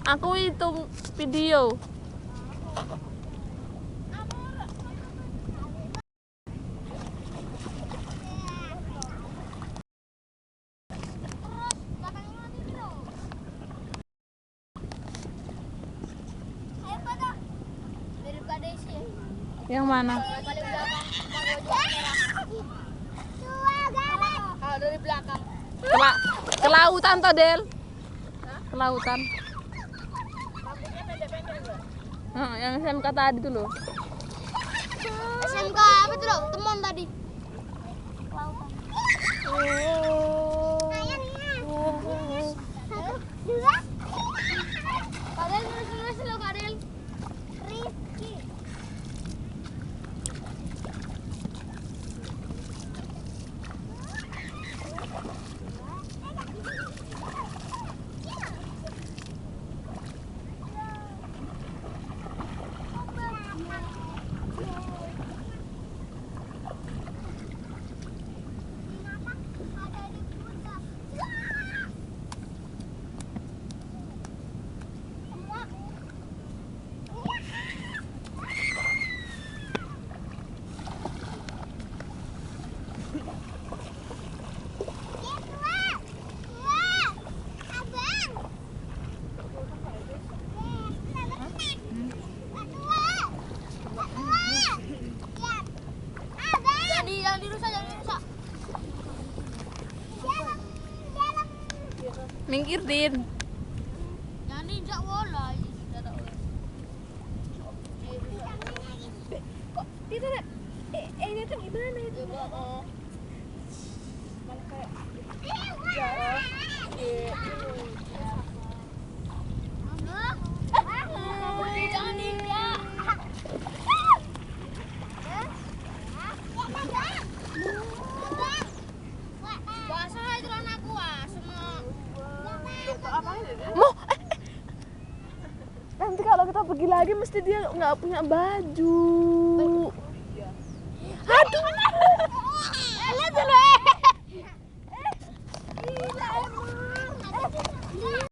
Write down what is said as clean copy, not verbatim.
Aku hitung video. Yang mana? Dari belakang. Ke lautan toh, Del? Ke lautan. Yang SMK tadi tuh loh. SMK apa tuh loh? Teman tadi. Lautan. Satu, dua. Kadel terus lo Kadel. Rizky. Jangan dirusak. Minggir, Din. Jangan diinjak bola. Kok tidak? Ini tuh gimana itu? Mana kayak jarak. Jangan diinjak. Basah itu anakku semua. Mau nanti kalau kita pergi lagi mesti dia nggak punya baju. Aduh. Gila emang.